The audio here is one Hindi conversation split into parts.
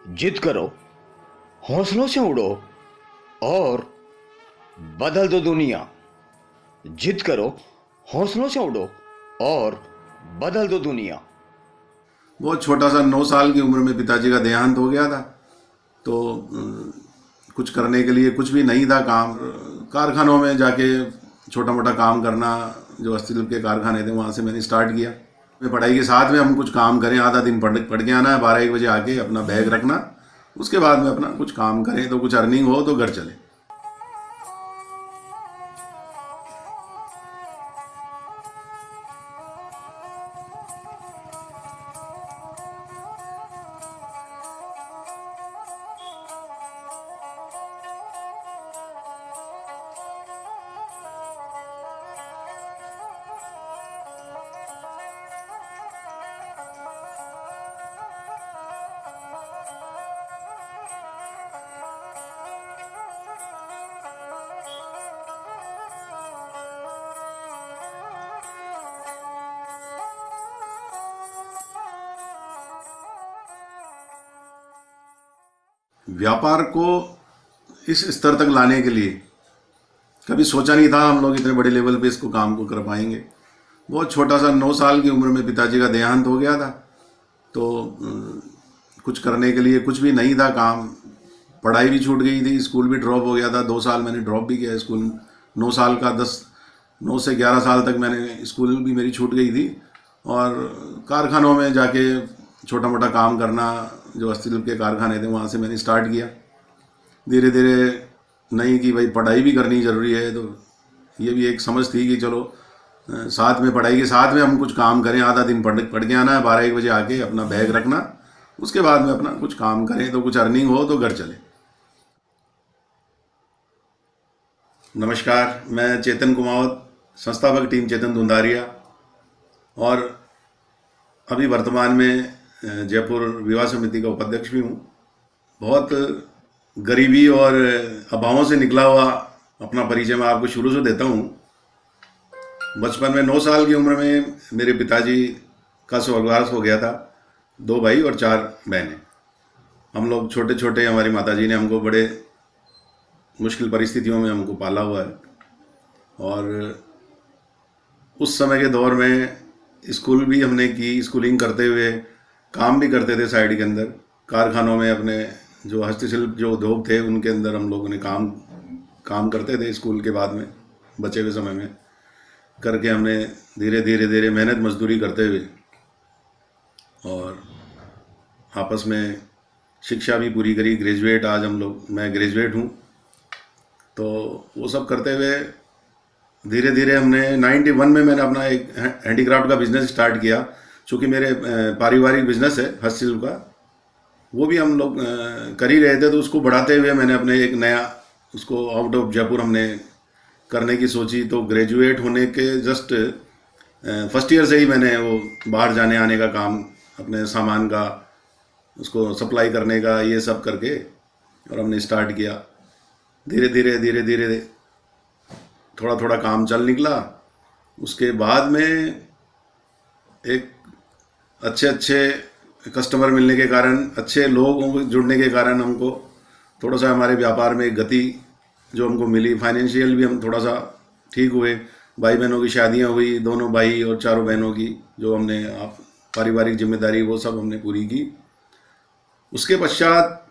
जिद करो, हौसलों से उड़ो और बदल दो दुनिया। जिद करो, हौसलों से उड़ो और बदल दो दुनिया। बहुत छोटा सा 9 साल की उम्र में पिताजी का देहांत हो गया था। तो कुछ करने के लिए कुछ भी नहीं था काम। कारखानों में जाके छोटा मोटा काम करना, जो अस्थिल के कारखाने थे वहाँ से मैंने स्टार्ट किया। मैं पढ़ाई के साथ में हम कुछ काम करें, आधा दिन पढ़ के आना है, 12-1 बजे आके अपना बैग रखना, उसके बाद में अपना कुछ काम करें तो कुछ अर्निंग हो तो घर चले। व्यापार को इस स्तर तक लाने के लिए कभी सोचा नहीं था हम लोग इतने बड़े लेवल पे इसको काम को कर पाएंगे। बहुत छोटा सा 9 साल की उम्र में पिताजी का देहांत हो गया था। तो कुछ करने के लिए कुछ भी नहीं था काम। पढ़ाई भी छूट गई थी, स्कूल भी ड्रॉप हो गया था। 2 साल मैंने ड्रॉप भी किया स्कूल। 9 साल का 9 से 11 साल तक मैंने स्कूल भी मेरी छूट गई थी। और कारखानों में जाके छोटा मोटा काम करना, जो अस्थिल के कारखाने थे वहाँ से मैंने स्टार्ट किया। धीरे धीरे नहीं कि भाई पढ़ाई भी करनी ज़रूरी है, तो ये भी एक समझ थी कि चलो साथ में पढ़ाई के साथ में हम कुछ काम करें, आधा दिन पढ़ के आना है, 12-1 बजे आके अपना बैग रखना, उसके बाद में अपना कुछ काम करें तो कुछ अर्निंग हो तो घर चले। नमस्कार, मैं चेतन कुमावत, संस्थापक टीम चेतन धुंधारिया, और अभी वर्तमान में जयपुर विवाह समिति का उपाध्यक्ष भी हूँ। बहुत गरीबी और अभावों से निकला हुआ अपना परिचय मैं आपको शुरू से देता हूँ। बचपन में 9 साल की उम्र में मेरे पिताजी का स्वर्गवास हो गया था। 2 भाई और 4 बहनें। हम लोग छोटे छोटे, हमारी माताजी ने हमको बड़े मुश्किल परिस्थितियों में हमको पाला हुआ है। और उस समय के दौर में स्कूल भी हमने की, स्कूलिंग करते हुए काम भी करते थे साइड के अंदर। कारखानों में अपने जो हस्तशिल्प जो उद्योग थे उनके अंदर हम लोगों ने काम करते थे। स्कूल के बाद में बचे हुए समय में करके हमने धीरे मेहनत मजदूरी करते हुए और आपस में शिक्षा भी पूरी करी। ग्रेजुएट, आज मैं ग्रेजुएट हूँ। तो वो सब करते हुए धीरे धीरे हमने 91 में मैंने अपना एक हैंडीक्राफ्ट का बिजनेस स्टार्ट किया। चूँकि मेरे पारिवारिक बिजनेस है हस्तशिल्प का, वो भी हम लोग कर ही रहे थे। तो उसको बढ़ाते हुए मैंने अपने एक नया, उसको आउट ऑफ जयपुर हमने करने की सोची। तो ग्रेजुएट होने के जस्ट फर्स्ट ईयर से ही मैंने वो बाहर जाने आने का काम, अपने सामान का उसको सप्लाई करने का, ये सब करके और हमने स्टार्ट किया। धीरे धीरे थोड़ा थोड़ा काम चल निकला। उसके बाद में एक अच्छे कस्टमर मिलने के कारण, अच्छे लोगों को जुड़ने के कारण हमको थोड़ा सा हमारे व्यापार में गति जो हमको मिली। फाइनेंशियल भी हम थोड़ा सा ठीक हुए। भाई बहनों की शादियां हुई, दोनों भाई और 4 बहनों की, जो हमने पारिवारिक जिम्मेदारी वो सब हमने पूरी की। उसके पश्चात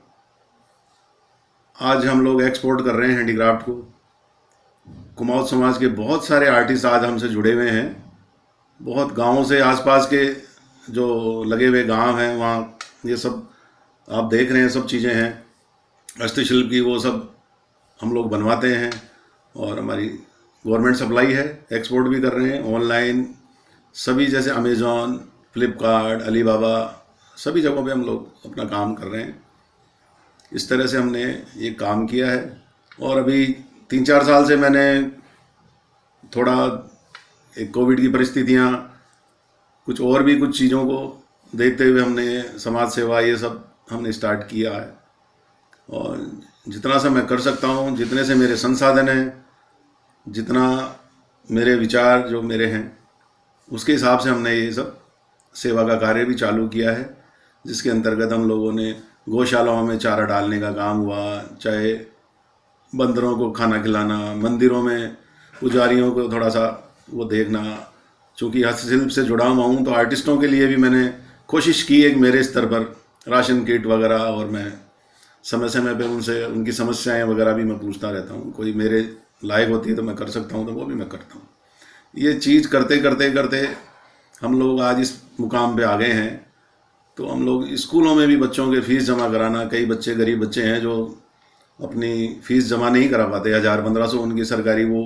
आज हम लोग एक्सपोर्ट कर रहे हैं हैंडीक्राफ्ट को। कुमाऊँ समाज के बहुत सारे आर्टिस्ट आज हमसे जुड़े हुए हैं। बहुत गाँवों से, आसपास के जो लगे हुए गांव हैं वहाँ ये सब आप देख रहे हैं, सब चीज़ें हैं हस्तशिल्प की, वो सब हम लोग बनवाते हैं। और हमारी गवर्नमेंट सप्लाई है, एक्सपोर्ट भी कर रहे हैं ऑनलाइन, सभी जैसे अमेज़ॉन, फ्लिपकार्ट, अलीबाबा, सभी जगहों पे हम लोग अपना काम कर रहे हैं। इस तरह से हमने ये काम किया है। और अभी 3-4 साल से मैंने थोड़ा एक कोविड की परिस्थितियाँ, कुछ और भी कुछ चीज़ों को देखते हुए हमने समाज सेवा ये सब हमने स्टार्ट किया है। और जितना सा मैं कर सकता हूँ, जितने से मेरे संसाधन हैं, जितना मेरे विचार जो मेरे हैं, उसके हिसाब से हमने ये सब सेवा का कार्य भी चालू किया है, जिसके अंतर्गत हम लोगों ने गौशालाओं में चारा डालने का काम हुआ, चाहे बंदरों को खाना खिलाना, मंदिरों में पुजारियों को थोड़ा सा वो देखना। चूँकि हस्तशिल्प से जुड़ा हुआ हूँ तो आर्टिस्टों के लिए भी मैंने कोशिश की है कि मेरे स्तर पर राशन किट वगैरह, और मैं समय समय पे उनसे उनकी समस्याएं वगैरह भी मैं पूछता रहता हूँ। कोई मेरे लायक होती है तो मैं कर सकता हूँ तो वो भी मैं करता हूँ। ये चीज़ करते करते करते हम लोग आज इस मुकाम पे आ गए हैं। तो हम लोग स्कूलों में भी बच्चों के फीस जमा कराना, कई बच्चे गरीब बच्चे हैं जो अपनी फीस जमा नहीं करा पाते, 1000-1500 उनकी सरकारी वो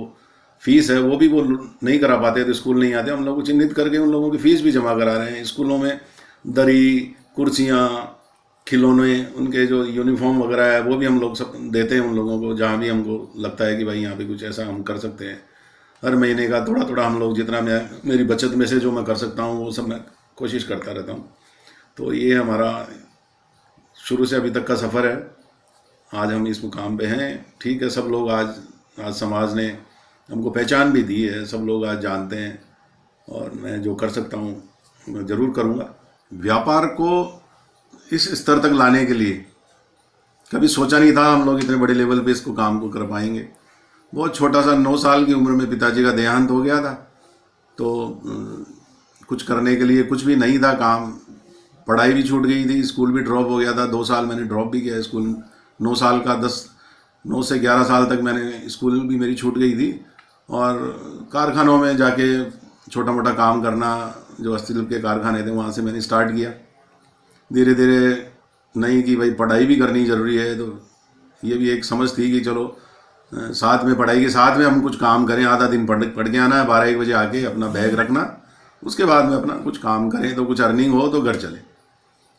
फीस है, वो भी वो नहीं करा पाते तो स्कूल नहीं आते। हम लोग को चिन्हित करके उन लोगों की फ़ीस भी जमा करा रहे हैं। स्कूलों में दरी, कुर्सियाँ, खिलौने, उनके जो यूनिफॉर्म वगैरह है वो भी हम लोग सब देते हैं उन लोगों को, जहाँ भी हमको लगता है कि भाई यहाँ पे कुछ ऐसा हम कर सकते हैं। हर महीने का थोड़ा थोड़ा हम लोग जितना मैं मेरी बचत में से जो मैं कर सकता हूँ वो सब मैं कोशिश करता रहता हूँ। तो ये हमारा शुरू से अभी तक का सफ़र है। आज हम इस मुकाम पे हैं। ठीक है, सब लोग आज समाज ने हमको पहचान भी दी है, सब लोग आज जानते हैं, और मैं जो कर सकता हूँ मैं ज़रूर करूँगा। व्यापार को इस स्तर तक लाने के लिए कभी सोचा नहीं था हम लोग इतने बड़े लेवल पे इसको काम को कर पाएंगे। बहुत छोटा सा 9 साल की उम्र में पिताजी का देहांत हो गया था, तो कुछ करने के लिए कुछ भी नहीं था काम। पढ़ाई भी छूट गई थी, स्कूल भी ड्रॉप हो गया था, 2 साल मैंने ड्रॉप भी किया स्कूल। 9 साल का 9 से 11 साल तक मैंने स्कूल भी मेरी छूट गई थी, और कारखानों में जाके छोटा मोटा काम करना, जो हस्तशिल्प के कारखाने थे वहाँ से मैंने स्टार्ट किया। धीरे धीरे नहीं कि भाई पढ़ाई भी करनी ज़रूरी है, तो ये भी एक समझ थी कि चलो साथ में पढ़ाई के साथ में हम कुछ काम करें। आधा दिन पढ़ के आना है, 12-1 बजे आके अपना बैग रखना, उसके बाद में अपना कुछ काम करें तो कुछ अर्निंग हो तो घर चले।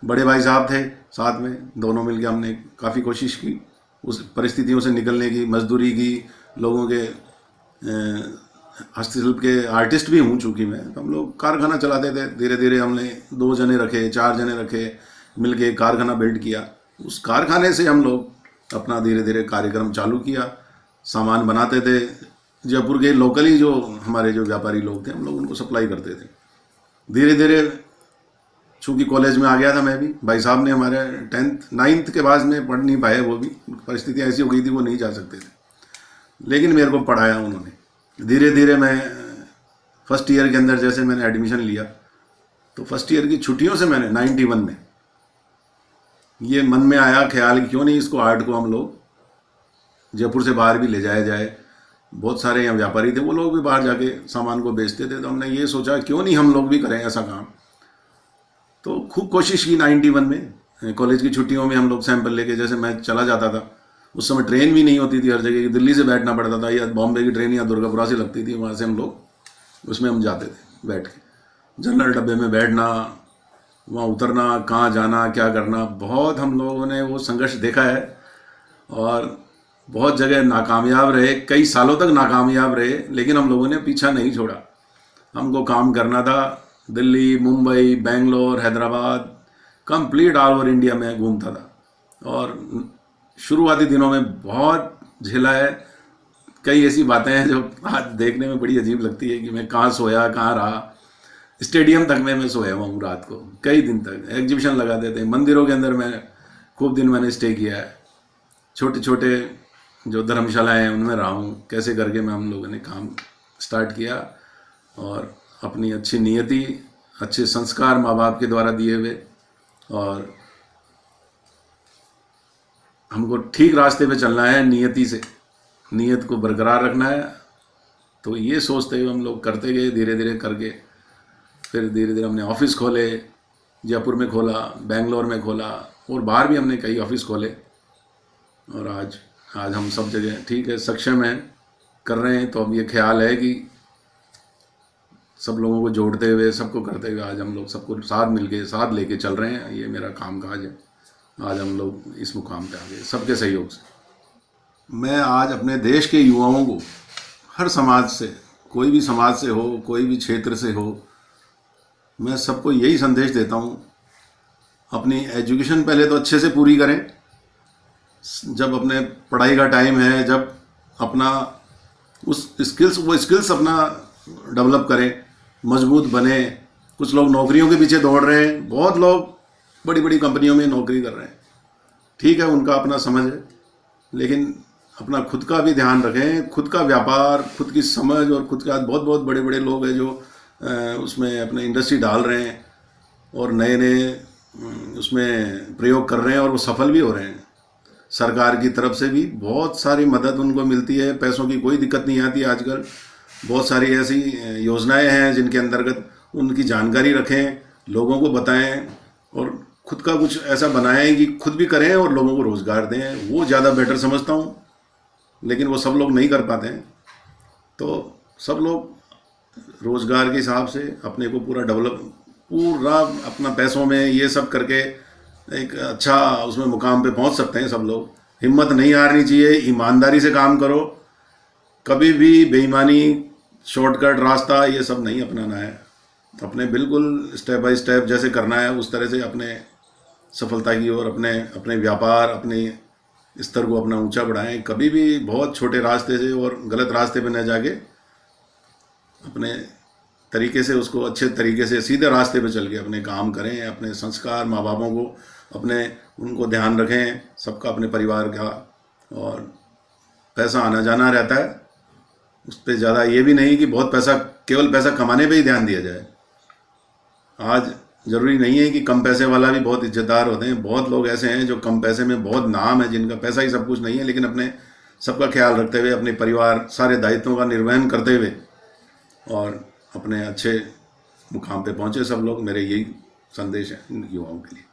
बड़े भाई साहब थे साथ में, दोनों मिलके हमने काफ़ी कोशिश की उस परिस्थितियों से निकलने की, मजदूरी की, लोगों के हस्तशिल्प के आर्टिस्ट भी हूँ चूँकि मैं, तो हम लोग कारखाना चलाते थे। धीरे धीरे हमने 2 जने रखे, 4 जने रखे, मिलके कारखाना बिल्ड किया। उस कारखाने से हम लोग अपना धीरे धीरे कार्यक्रम चालू किया, सामान बनाते थे। जयपुर के लोकली जो हमारे जो व्यापारी लोग थे हम लोग उनको सप्लाई करते थे। धीरे धीरे चूँकि कॉलेज में आ गया था मैं भी, भाई साहब ने हमारे 10th 9th के बाद में पढ़ नहीं पाए, वो भी परिस्थितियाँ ऐसी हो गई थी वो नहीं जा सकते थे, लेकिन मेरे को पढ़ाया उन्होंने। धीरे धीरे मैं फर्स्ट ईयर के अंदर जैसे मैंने एडमिशन लिया, तो फर्स्ट ईयर की छुट्टियों से मैंने 91 में ये मन में आया ख्याल कि क्यों नहीं इसको आर्ट को हम लोग जयपुर से बाहर भी ले जाया जाए। बहुत सारे यहाँ व्यापारी थे, वो लोग भी बाहर जाके सामान को बेचते थे, तो हमने ये सोचा क्यों नहीं हम लोग भी करें ऐसा काम। तो खूब कोशिश की 91 में। कॉलेज की छुट्टियों में हम लोग सैंपल लेके, जैसे मैं चला जाता था, उस समय ट्रेन भी नहीं होती थी हर जगह, दिल्ली से बैठना पड़ता था, या बॉम्बे की ट्रेन या दुर्गापुरा से लगती थी, वहाँ से हम लोग उसमें हम जाते थे बैठ के। जनरल डब्बे में बैठना, वहाँ उतरना, कहाँ जाना, क्या करना, बहुत हम लोगों ने वो संघर्ष देखा है, और बहुत जगह नाकामयाब रहे, कई सालों तक नाकामयाब रहे, लेकिन हम लोगों ने पीछा नहीं छोड़ा। हमको काम करना था। Delhi, Mumbai, Bangalore, Hyderabad, complete all over India में घूमता था, और शुरुआती दिनों में बहुत झेला है। कई ऐसी बातें हैं जो आज देखने में बड़ी अजीब लगती है कि मैं कहाँ सोया, कहाँ रहा। स्टेडियम तक में मैं सोया हुआ हूँ रात को, कई दिन तक। एग्जीबिशन लगा देते हैं मंदिरों के अंदर, मैं खूब दिन मैंने स्टे किया है। छोटे छोटे जो धर्मशालाएँ हैं उनमें रहा हूँ। कैसे करके मैं हम लोगों ने काम स्टार्ट किया, और अपनी अच्छी नियति, अच्छे संस्कार माँ बाप के द्वारा दिए हुए, और हमको ठीक रास्ते पे चलना है, नियति से, नियत को बरकरार रखना है। तो ये सोचते हुए हम लोग करते गए धीरे धीरे करके। फिर धीरे धीरे हमने ऑफिस खोले, जयपुर में खोला, बेंगलोर में खोला, और बाहर भी हमने कई ऑफिस खोले, और आज हम सब जगह ठीक है सक्षम हैं, कर रहे हैं। तो अब ये ख्याल है कि सब लोगों को जोड़ते हुए, सबको करते हुए आज हम लोग सबको साथ मिलके, साथ लेके चल रहे हैं। ये मेरा कामकाज है। आज हम लोग इस मुकाम पे आ गए सबके सहयोग से। मैं आज अपने देश के युवाओं को, हर समाज से, कोई भी समाज से हो, कोई भी क्षेत्र से हो, मैं सबको यही संदेश देता हूँ, अपनी एजुकेशन पहले तो अच्छे से पूरी करें। जब अपने पढ़ाई का टाइम है, जब अपना वो स्किल्स अपना डेवलप करें, मजबूत बने। कुछ लोग नौकरियों के पीछे दौड़ रहे हैं, बहुत लोग बड़ी बड़ी कंपनियों में नौकरी कर रहे हैं, ठीक है, उनका अपना समझ है, लेकिन अपना खुद का भी ध्यान रखें। खुद का व्यापार, खुद की समझ और खुद का बहुत बहुत बड़े बड़े लोग हैं जो उसमें अपने इंडस्ट्री डाल रहे हैं और नए नए उसमें प्रयोग कर रहे हैं और वो सफल भी हो रहे हैं। सरकार की तरफ से भी बहुत सारी मदद उनको मिलती है, पैसों की कोई दिक्कत नहीं आती आजकल। बहुत सारी ऐसी योजनाएं हैं जिनके अंतर्गत उनकी जानकारी रखें, लोगों को बताएं और खुद का कुछ ऐसा बनाएं कि खुद भी करें और लोगों को रोज़गार दें। वो ज़्यादा बेटर समझता हूँ, लेकिन वो सब लोग नहीं कर पाते हैं। तो सब लोग रोज़गार के हिसाब से अपने को पूरा अपना पैसों में ये सब करके एक अच्छा उसमें मुकाम पे पहुंच सकते हैं। सब लोग हिम्मत नहीं हारनी चाहिए, ईमानदारी से काम करो, कभी भी बेईमानी, शॉर्टकट रास्ता ये सब नहीं अपनाना है। अपने बिल्कुल स्टेप बाय स्टेप जैसे करना है उस तरह से अपने सफलता की ओर अपने व्यापार, अपने स्तर को अपना ऊंचा बढ़ाएं। कभी भी बहुत छोटे रास्ते से और गलत रास्ते पे न जाके अपने तरीके से उसको अच्छे तरीके से सीधे रास्ते पे चल के अपने काम करें। अपने संस्कार, माँ बापों को उनको ध्यान रखें, सबका, अपने परिवार का। और पैसा आना जाना रहता है, उस पर ज़्यादा ये भी नहीं कि बहुत पैसा, केवल पैसा कमाने पे ही ध्यान दिया जाए। आज ज़रूरी नहीं है कि कम पैसे वाला भी बहुत इज्जतदार होते हैं। बहुत लोग ऐसे हैं जो कम पैसे में बहुत नाम है, जिनका पैसा ही सब कुछ नहीं है, लेकिन अपने सबका ख्याल रखते हुए, अपने परिवार, सारे दायित्वों का निर्वहन करते हुए और अपने अच्छे मुकाम पे पहुँचे सब लोग। मेरे यही संदेश है इन युवाओं के लिए।